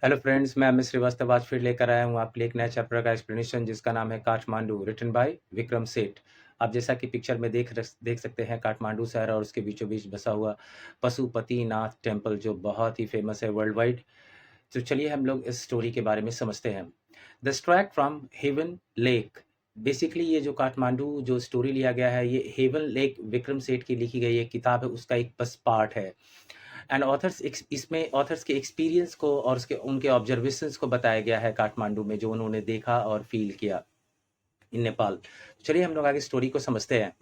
Hello friends, मैं अमित श्रीवास्तव आज फिर लेकर आया हूँ आपके लिए एक नया चैप्टर का एक्सप्लेनेशन जिसका नाम है काठमांडू, रिटन बाय विक्रम सेठ। आप जैसा कि पिक्चर में देख सकते हैं, काठमांडू शहर और उसके बीचों बीच बसा हुआ पशुपतिनाथ टेम्पल जो बहुत ही फेमस है वर्ल्ड वाइड। तो चलिए हम लोग इस स्टोरी के बारे में समझते हैं। The extract from heaven lake. Basically ये जो काठमांडू जो स्टोरी लिया गया है, ये हेवन लेक विक्रम सेठ की लिखी गई एक किताब है, उसका एक बस पार्ट है। एंड ऑथर्स इसमें ऑथर्स के एक्सपीरियंस को और उसके उनके ऑब्जर्वेशंस को बताया गया है काठमांडू में, जो उन्होंने देखा और फील किया इन नेपाल। चलिए हम लोग आगे स्टोरी को समझते हैं।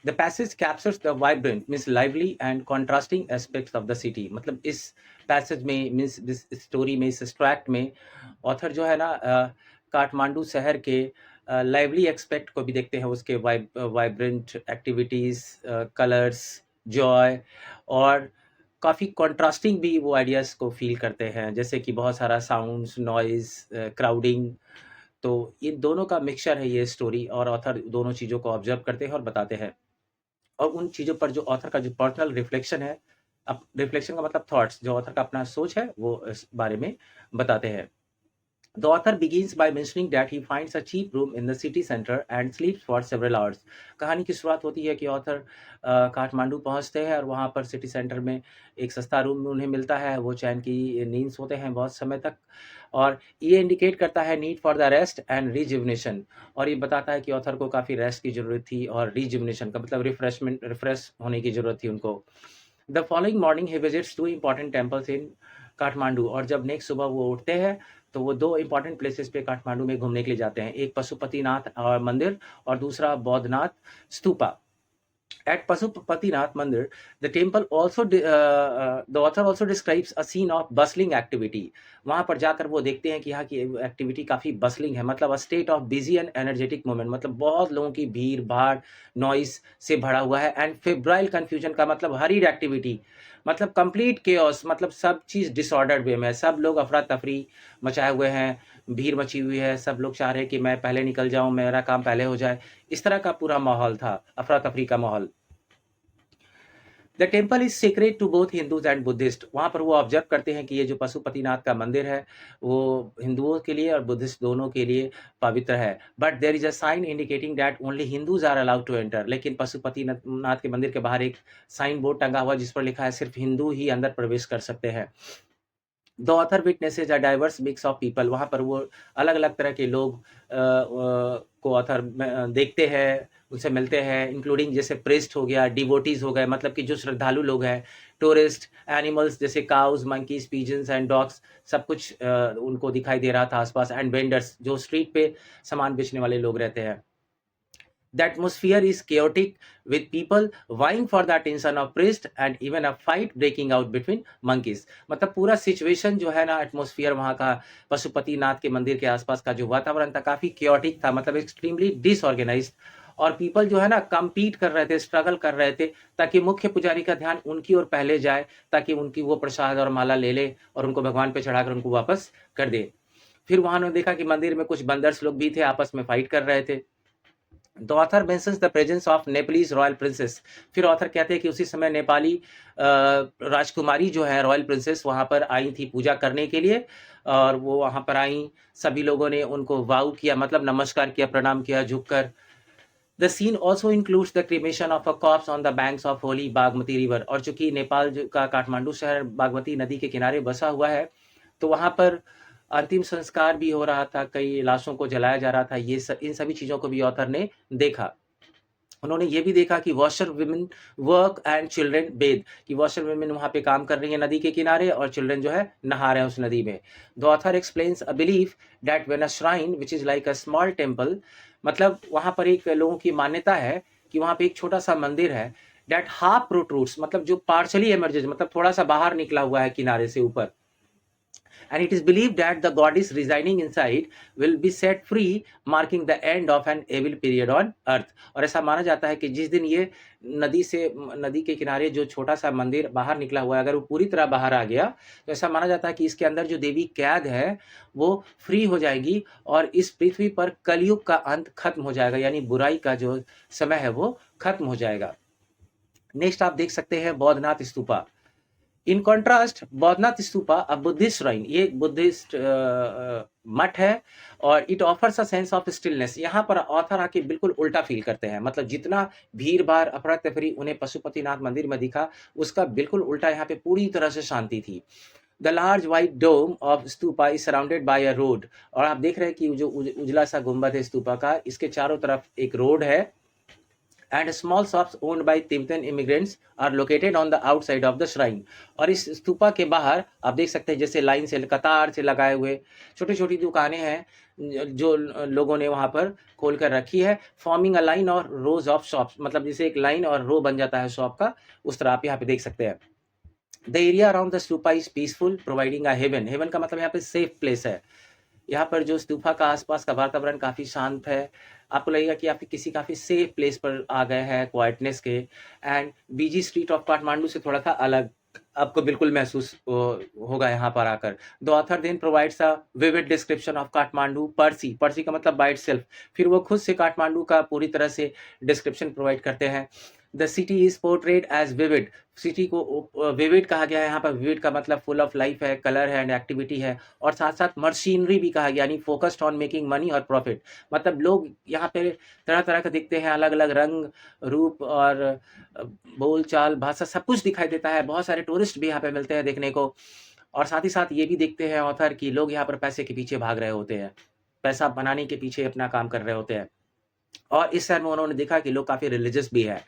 The passage captures the vibrant means lively and contrasting aspects of the city. मतलब इस पैसेज में मीन्स दिस स्टोरी में, इस एक्सट्रैक्ट में ऑथर जो है ना काठमांडू शहर के लाइवली एक्सपेक्ट को भी देखते हैं, उसके वाइब्रेंट एक्टिविटीज़, कलर्स, जॉय, और काफ़ी कॉन्ट्रास्टिंग भी वो आइडियाज़ को फ़ील करते हैं, जैसे कि बहुत सारा साउंड्स, नॉइज़, क्राउडिंग। तो इन दोनों का मिक्सचर है ये स्टोरी, और ऑथर दोनों चीज़ों को ऑब्ज़र्व करते हैं और बताते हैं। और उन चीज़ों पर जो ऑथर का जो पर्सनल रिफ्लेक्शन है, अब रिफ्लेक्शन का मतलब थॉट्स, जो ऑथर का अपना सोच है, वो इस बारे में बताते हैं। The author begins by mentioning that he finds a cheap room in the city center and sleeps for several hours. कहानी की शुरुआत होती है कि ऑथर काठमांडू पहुंचते हैं और वहां पर सिटी सेंटर में एक सस्ता रूम उन्हें मिलता है। वो चैन की नींद सोते हैं बहुत समय तक, और ये इंडिकेट करता है need for the rest and rejuvenation. और ये बताता है कि ऑथर को काफ़ी रेस्ट की ज़रूरत थी, और रिजुविनेशन का मतलब रिफ्रेश होने की ज़रूरत थी उनको। The following morning he visits two important temples in Kathmandu. और जब नेक्स्ट सुबह वो उठते हैं तो वो दो इंपॉर्टेंट प्लेसेस पे काठमांडू में घूमने के लिए जाते हैं, एक पशुपतिनाथ मंदिर और दूसरा Boudhanath stupa. At Pasupatinath Mandir, the temple also the author also describes a scene of bustling activity. वहाँ पर जाकर वो देखते हैं कि यहाँ की एक्टिविटी काफ़ी बसलिंग है, मतलब a state of busy and energetic moment, मतलब बहुत लोगों की भीड़ भाड़, नॉइस से भरा हुआ है। एंड फेब्राइल कन्फ्यूजन का मतलब हरीड एक्टिविटी, मतलब कंप्लीट केओस, मतलब सब चीज़ डिसऑर्डर्ड वे में, सब लोग अफरा तफरी मचाए हुए हैं, भीड़ मची हुई है, सब लोग चाह रहे हैं कि मैं पहले निकल जाऊं, मेरा काम पहले हो जाए। इस तरह का पूरा माहौल था, अफरा तफरी का माहौल। The temple is secret to both Hindus and Buddhist. वहाँ पर वो ऑब्जर्व करते हैं कि ये जो पशुपतिनाथ का मंदिर है वो हिंदुओं के लिए और बुद्धिस्ट दोनों के लिए पवित्र है। But there is a sign indicating that only Hindus are allowed to enter. लेकिन पशुपतिनाथ के मंदिर के बाहर एक साइन बोर्ड टंगा हुआ जिस पर लिखा है सिर्फ हिंदू ही अंदर प्रवेश कर सकते हैं। The author witnesses a diverse mix of people. वहाँ पर वो अलग अलग तरह के लोग को ऑथर देखते हैं, उनसे मिलते हैं, इंक्लूडिंग जैसे प्रेस्ट हो गया, डिवोटीज हो गए, मतलब कि जो श्रद्धालु लोग हैं, टूरिस्ट, एनिमल्स जैसे cows, monkeys, pigeons and dogs, सब कुछ उनको दिखाई दे रहा था आसपास। एंड वेंडर्स, जो स्ट्रीट पे सामान बेचने वाले लोग रहते हैं। The atmosphere is chaotic with people vying for the attention of priest and even a fight breaking out between monkeys. मतलब पूरा सिचुएशन जो है ना, एटमोस्फियर वहाँ का पशुपतिनाथ के मंदिर के आसपास का जो वातावरण था काफी chaotic था, मतलब एक्सट्रीमली डिसऑर्गेनाइज्ड। और पीपल जो है ना कम्पीट कर रहे थे, स्ट्रगल कर रहे थे, ताकि मुख्य पुजारी का ध्यान उनकी ओर पहले जाए, ताकि उनकी वो प्रसाद और माला ले ले और उनको भगवान पे चढ़ाकर उनको वापस कर दे। फिर वहां ने देखा कि मंदिर में कुछ बंदर्स लोग भी थे, आपस में फाइट कर रहे थे। The author mentions the presence of Nepalese royal princess. फिर ऑथर कहते हैं कि उसी समय नेपाली राजकुमारी जो है रॉयल प्रिंसेस वहां पर आई थी पूजा करने के लिए, और वो वहां पर आई, सभी लोगों ने उनको वाउ किया, मतलब नमस्कार किया, प्रणाम किया झुककर। The scene also includes the cremation of a corpse on the banks of holy Bagmati river. और चूंकि नेपाल का काठमांडू शहर बागमती नदी के किनारे बसा हुआ है, तो वहां पर अंतिम संस्कार भी हो रहा था, कई लाशों को जलाया जा रहा था। इन सभी चीज़ों को भी ऑथर ने देखा। उन्होंने ये भी देखा कि washer women work and children bathe, कि वॉशर वुमेन वहाँ पे काम कर रही है नदी के किनारे, और चिल्ड्रन जो है नहा रहे हैं उस नदी में। The author explains a belief that when a shrine which is like a small temple, मतलब वहाँ पर एक लोगों की मान्यता है कि वहाँ पे एक छोटा सा मंदिर है, दैट हाफ प्रोट्रूड्स, मतलब जो पार्शली एमर्जेज, मतलब थोड़ा सा बाहर निकला हुआ है किनारे से ऊपर। And it is believed that the goddess residing inside will be set free, marking the end of an evil period on earth. और ऐसा माना जाता है कि जिस दिन ये नदी के किनारे जो छोटा सा मंदिर बाहर निकला हुआ है, अगर वो पूरी तरह बाहर आ गया, तो ऐसा माना जाता है कि इसके अंदर जो देवी कैद है वो फ्री हो जाएगी, और इस पृथ्वी पर कलयुग का अंत खत्म हो जाएगा, यानी बुराई का जो समय है वो खत्म हो जाएगा। नेक्स्ट आप देख सकते हैं Boudhanath stupa. In contrast Boudhanath stupa a Buddhist shrine, ये एक बुद्धिस्ट मठ है और it offers a sense of stillness. यहाँ पर ऑथर आके बिल्कुल उल्टा फील करते हैं, मतलब जितना भीड़-भाड़, अफरा-तफरी उन्हें पशुपतिनाथ मंदिर में दिखा, उसका बिल्कुल उल्टा यहाँ पे पूरी तरह से शांति थी। The large white dome of stupa is surrounded by a road, और आप देख रहे हैं कि जो उजला सा गुंबद है स्तूपा का, इसके चारों तरफ एक रोड है। And small shops owned by Tibetan immigrants are located on the outside of the shrine. और इस स्तूपा के बाहर आप देख सकते हैं जैसे लाइन से कतार से लगाए हुए छोटी छोटी दुकानें हैं जो लोगों ने वहां पर खोल कर रखी है, फॉर्मिंग अ लाइन और रोज ऑफ शॉप्स, मतलब जैसे एक लाइन और रो बन जाता है शॉप का, उस तरह आप यहाँ पे देख सकते हैं। The area around the stupa is peaceful providing a haven. Haven का मतलब यहाँ पे सेफ प्लेस है। यहाँ पर जो स्तूपा का आसपास का वातावरण काफ़ी शांत है। आपको लगेगा कि आप किसी काफ़ी सेफ प्लेस पर आ गए हैं क्वाइटनेस के। And busy street of Kathmandu से थोड़ा सा अलग आपको बिल्कुल महसूस होगा यहाँ पर आकर। The author then provides a vivid description of Kathmandu पर्सी, पर्सी का मतलब बाय इटसेल्फ। फिर वो खुद से काठमांडू का पूरी तरह से डिस्क्रिप्शन प्रोवाइड करते हैं। The city is portrayed as vivid, city को विविड कहा गया है। यहाँ पर विविड का मतलब फुल ऑफ लाइफ है, कलर है एंड एक्टिविटी है, और साथ साथ मशीनरी भी कहा गया, यानी फोकस्ड ऑन मेकिंग मनी और प्रॉफिट। मतलब लोग यहाँ पे तरह तरह के दिखते हैं, अलग अलग रंग रूप और बोल चाल भाषा सब कुछ दिखाई देता है। बहुत सारे टूरिस्ट भी यहाँ पे मिलते हैं देखने को, और साथ ही साथ ये भी देखते हैं ऑथर कि लोग यहाँ पर पैसे के पीछे भाग रहे होते हैं, पैसा बनाने के पीछे अपना काम कर रहे होते हैं। और इस शहर में उन्होंने देखा कि लोग काफ़ी रिलीजियस भी है।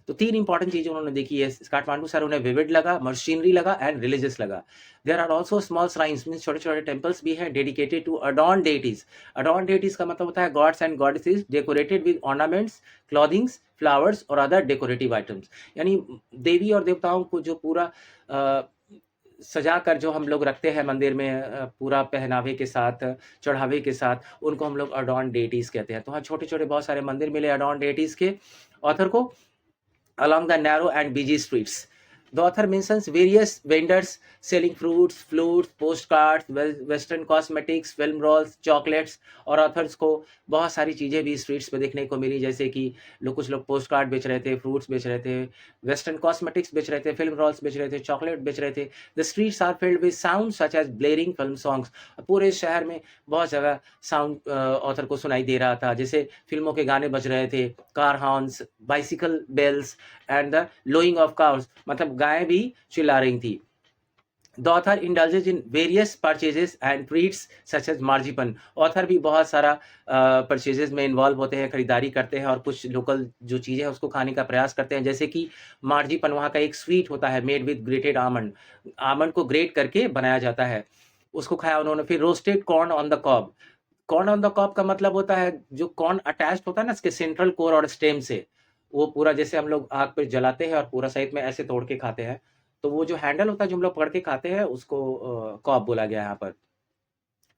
तो 3 इंपॉर्टेंट चीज़ें उन्होंने देखी है काठमांडू शहर, उन्हें विविड लगा, मशीनरी लगा एंड रिलीजियस लगा। There are also small shrines, means छोटे-छोटे टेम्पल्स भी हैं dedicated to adorned deities. Adorned deities का मतलब होता है gods and goddesses decorated with ornaments, clothings, flowers और अदर डेकोरेटिव आइटम्स। यानी देवी और देवताओं को जो पूरा सजा कर जो हम लोग रखते हैं मंदिर में पूरा पहनावे के साथ, चढ़ावे के साथ, उनको हम लोग अडॉर्न्ड डेटीज़ कहते हैं। तो हाँ, छोटे-छोटे बहुत सारे मंदिर मिले अडॉर्न्ड डेटीज़ के ऑथर को along the narrow and busy streets. The author mentions various vendors selling fruits, flutes, postcards, western cosmetics, film rolls, chocolates, और ऑथर्स को बहुत सारी चीज़ें भी स्ट्रीट्स पे देखने को मिली, जैसे कि कुछ लोग पोस्ट कार्ड बेच रहे थे, फ्रूट्स बेच रहे थे, वेस्टर्न कॉस्मेटिक्स बेच रहे थे, फिल्म रोल्स बेच रहे थे, चॉकलेट बेच रहे थे। The streets are filled with sound such as blaring film songs. पूरे शहर में बहुत जगह साउंड ऑथर को सुनाई दे रहा था, जैसे फिल्मों के गाने बज रहे थे, car horns, bicycle bells and the lowing of cows, मतलब गायें भी चिल्ला रही थी। The author indulges in various purchases and treats such as marzipan. Author भी बहुत सारा परचेजेस में इन्वॉल्व होते हैं, खरीदारी करते हैं और कुछ लोकल जो चीज़ें हैं उसको खाने का प्रयास करते हैं, जैसे कि मार्जिपन वहाँ का एक स्वीट होता है made with grated almond, almond को ग्रेट करके बनाया जाता है, उसको खाया उन्होंने। फिर roasted corn on the cob, corn on the cob का मतलब होता है जो कॉर्न अटैच्ड होता है ना इसके सेंट्रल कोर और स्टेम से, वो पूरा जैसे हम लोग आग पे जलाते हैं और पूरा सहित में ऐसे तोड़ के खाते हैं, तो वो जो हैंडल होता है जो हम लोग पकड़ के खाते हैं उसको कॉब बोला गया है यहाँ पर।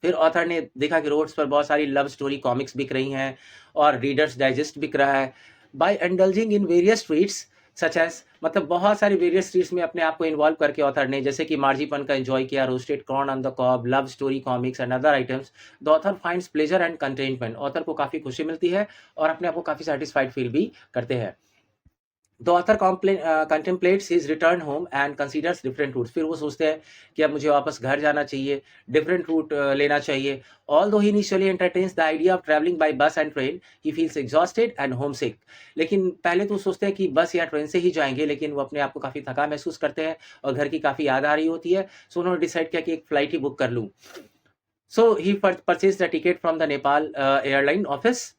फिर ऑथर ने देखा कि रोड्स पर बहुत सारी लव स्टोरी कॉमिक्स बिक रही हैं और रीडर्स डाइजेस्ट बिक रहा है। By indulging in various streets such as, मतलब बहुत सारी वेरियस स्ट्रीट्स में अपने आप को इन्वॉल्व करके ऑथर ने, जैसे कि मार्जिपन का एंजॉय किया, roasted corn on the cob, love story comics and other items, the author finds pleasure and contentment. Author को काफ़ी खुशी मिलती है और अपने आप को काफ़ी सेटिस्फाइड फील भी करते हैं। The author contemplates his return home and considers different routes. फिर वो सोचते हैं कि अब मुझे वापस घर जाना चाहिए, डिफरेंट रूट लेना चाहिए। Although he initially entertains the idea of travelling by bus and train, he feels exhausted and homesick. लेकिन पहले तो सोचते हैं कि बस या ट्रेन से ही जाएंगे, लेकिन वो अपने आप को काफ़ी थका महसूस करते हैं और घर की काफ़ी याद आ रही होती है। सो उन्होंने डिसाइड किया कि एक फ़्लाइट ही बुक कर लूँ। So he purchase the ticket from the Nepal airline office.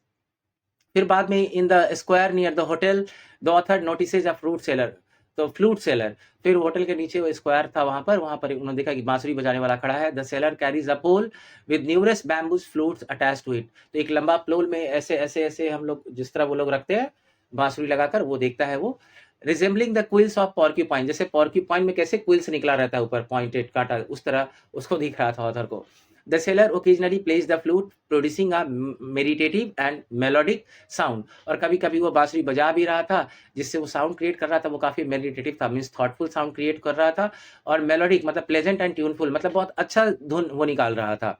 फिर बाद में in the square near the hotel the author notices a fruit seller, तो फ्लूट सेलर। फिर होटल के नीचे वो स्क्वायर था, वहाँ पर उन्होंने देखा कि बांसुरी बजाने वाला खड़ा है। The seller carries a pole with numerous bamboos flutes attach to it. तो एक लंबा पोल में ऐसे ऐसे ऐसे हम लोग जिस तरह वो लोग रखते हैं बांसुरी लगाकर, वो देखता है वो। Resembling the quills of porcupine, जैसे पॉर्क्यूपाइन में कैसे क्विल्स निकला रहता है ऊपर पॉइंटेड काटा, उस तरह उसको दिख रहा था ऑथर को। The seller occasionally plays the flute producing a meditative and melodic sound. और कभी कभी वो बांसुरी बजा भी रहा था, जिससे वो साउंड क्रिएट कर रहा था, वो काफ़ी मेडिटेटिव था, मीन्स थॉटफुल साउंड क्रिएट कर रहा था। और मेलोडिक मतलब प्लेजेंट एंड ट्यूनफुल, मतलब बहुत अच्छा धुन वो निकाल रहा था।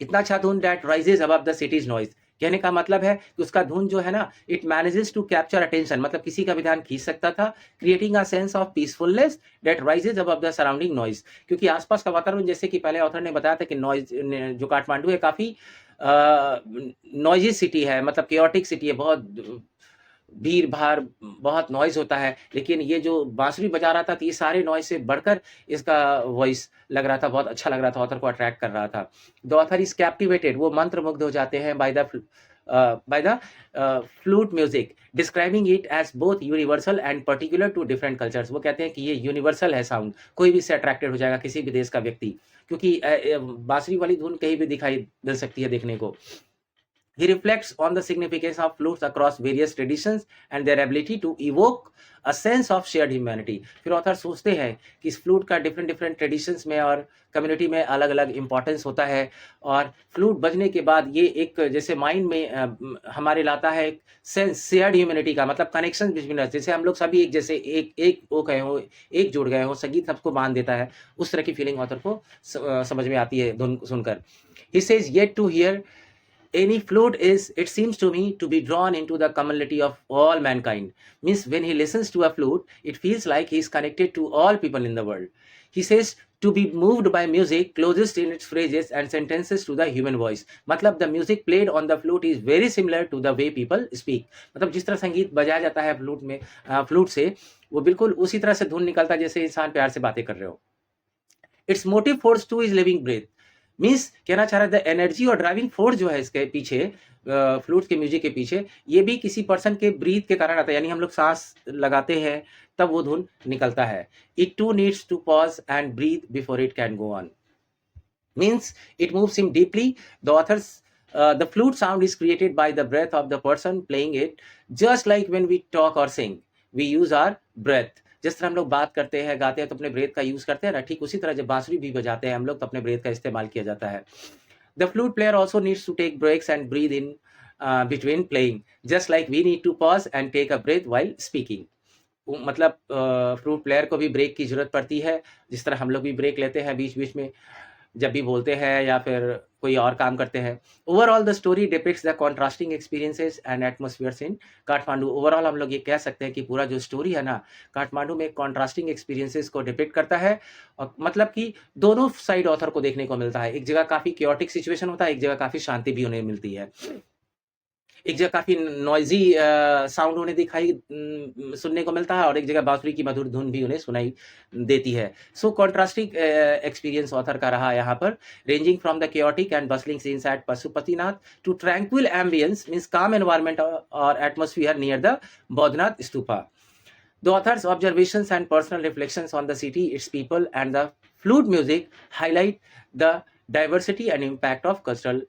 इतना अच्छा धुन that rises above the cities noise, कहने का मतलब है कि उसका धुन जो है ना, it manages to capture attention, मतलब किसी का भी ध्यान खींच सकता था, creating a sense of peacefulness that rises above the surrounding noise. क्योंकि आसपास का वातावरण, जैसे कि पहले ऑथर ने बताया था कि नॉइज जो काठमांडू है काफी नॉइजी सिटी है, मतलब केओटिक सिटी है, बहुत भीड़ भाड़, बहुत नॉइज होता है। लेकिन ये जो बांसुरी बजा रहा था, तो ये सारे नॉइज से बढ़कर इसका वॉइस लग रहा था, बहुत अच्छा लग रहा था, ऑथर को अट्रैक्ट कर रहा था। द ऑथर इज कैप्टिवेटेड, वो मंत्र मुग्ध हो जाते हैं by the flute music, describing it as both universal and particular to different cultures. वो कहते हैं कि ये यूनिवर्सल है साउंड, कोई भी इससे अट्रैक्टेड हो जाएगा, किसी भी देश का व्यक्ति, क्योंकि बांसुरी वाली धुन कहीं भी दिखाई मिल सकती है देखने को। He reflects on the significance of flutes across various traditions and their ability to evoke a sense of shared humanity। फिर ऑथर सोचते हैं कि इस फ्लूट का डिफरेंट डिफरेंट ट्रेडिशंस में और कम्युनिटी में अलग अलग इंपॉर्टेंस होता है, और फ्लूट बजने के बाद ये एक जैसे माइंड में हमारे लाता है एक सेंस शेयर्ड ह्यूमैनिटी का, मतलब कनेक्शन बिटवीन अस, जैसे हम लोग सभी एक जैसे एक एक हो गए हो, एक जुड़ गए हो, संगीत सबको बांध देता है, उस तरह की फीलिंग ऑथर को समझ में आती है धुन सुनकर। He says yet to hear any flute is, it seems to me, to be drawn into the commonality of all mankind. Means when he listens to a flute, it feels like he is connected to all people in the world. He says to be moved by music closest in its phrases and sentences to the human voice। मतलब the music played on the flute is very similar to the way people speak। मतलब जिस तरह संगीत बजाया जाता है flute में, flute से, वो बिल्कुल उसी तरह से धुन निकलता है जैसे इंसान प्यार से बातें कर रहे हो। Its motive force too is living breath. Means कहना चाह रहा है द एनर्जी और ड्राइविंग फोर्स जो है इसके पीछे, फ्लूट के म्यूजिक के पीछे, ये भी किसी पर्सन के ब्रीथ के कारण आता है, यानी हम लोग सांस लगाते हैं तब वो धुन निकलता है। It too needs to pause and breathe before it can go on. Means it moves him deeply. The author's the flute sound is created by the breath of the person playing it, just like when we talk or sing, we use our breath। जिस तरह हम लोग बात करते हैं, गाते हैं तो अपने ब्रेथ का यूज करते हैं ना, ठीक उसी तरह जब बांसुरी भी बजाते हैं हम लोग तो अपने ब्रेथ का इस्तेमाल किया जाता है। The flute player also needs to take breaks and breathe in between playing, just like we need to pause and take a breath while speaking. मतलब फ्लूट प्लेयर को भी ब्रेक की जरूरत पड़ती है, जिस तरह हम लोग भी ब्रेक लेते हैं बीच बीच में जब भी बोलते हैं या फिर कोई और काम करते हैं। Overall the story depicts the contrasting experiences and एटमॉस्फेयर्स in Kathmandu. Overall हम लोग ये कह सकते हैं कि पूरा जो स्टोरी है ना, काठमांडू में कॉन्ट्रास्टिंग एक्सपीरियंसेस को डिपिक्ट करता है, और मतलब कि दोनों साइड ऑथर को देखने को मिलता है। एक जगह काफी क्योटिक सिचुएशन होता है, एक जगह काफी शांति भी उन्हें मिलती है, एक जगह काफी नॉइजी साउंड उन्हें सुनने को मिलता है, और एक जगह बांसुरी की मधुर धुन भी उन्हें सुनाई देती है। सो कॉन्ट्रास्टिंग एक्सपीरियंस ऑथर का रहा यहाँ पर, ranging from the chaotic and bustling scenes at Pashupatinath to tranquil ambience means calm environment और atmosphere near the Boudhanath stupa. The author's observations and personal reflections on the city, its people, and the flute music highlight the diversity and impact of cultural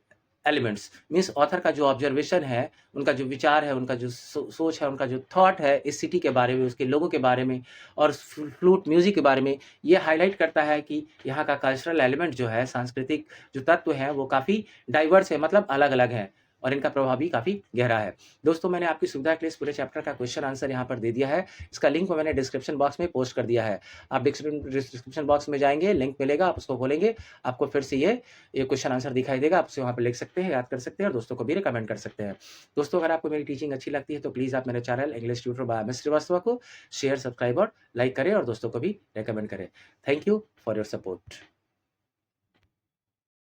elements. Means author का जो observation है, उनका जो विचार है, उनका जो सोच है, उनका जो थॉट है इस सिटी के बारे में, उसके लोगों के बारे में और फ्लूट म्यूजिक के बारे में, ये हाईलाइट करता है कि यहाँ का कल्चरल एलिमेंट जो है, सांस्कृतिक जो तत्व हैं वो काफ़ी डाइवर्स है, मतलब अलग अलग हैं, और इनका प्रभाव भी काफ़ी गहरा है। दोस्तों मैंने आपकी सुविधा के लिए इस पूरे चैप्टर का क्वेश्चन आंसर यहाँ पर दे दिया है, इसका लिंक मैंने डिस्क्रिप्शन बॉक्स में पोस्ट कर दिया है। आप डिस्क्रिप्शन बॉक्स में जाएंगे, लिंक मिलेगा, आप उसको खोलेंगे, आपको फिर से ये क्वेश्चन आंसर दिखाई देगा, आप उसे वहाँ पर लिख सकते हैं, याद कर सकते हैं और दोस्तों को भी रिकमेंड कर सकते हैं। दोस्तों अगर आपको मेरी टीचिंग अच्छी लगती है तो प्लीज़ आप मेरे channel English tutor by M S Srivastava को शेयर, सब्सक्राइब और लाइक करें और दोस्तों को भी रिकमेंड करें। Thank you for your support.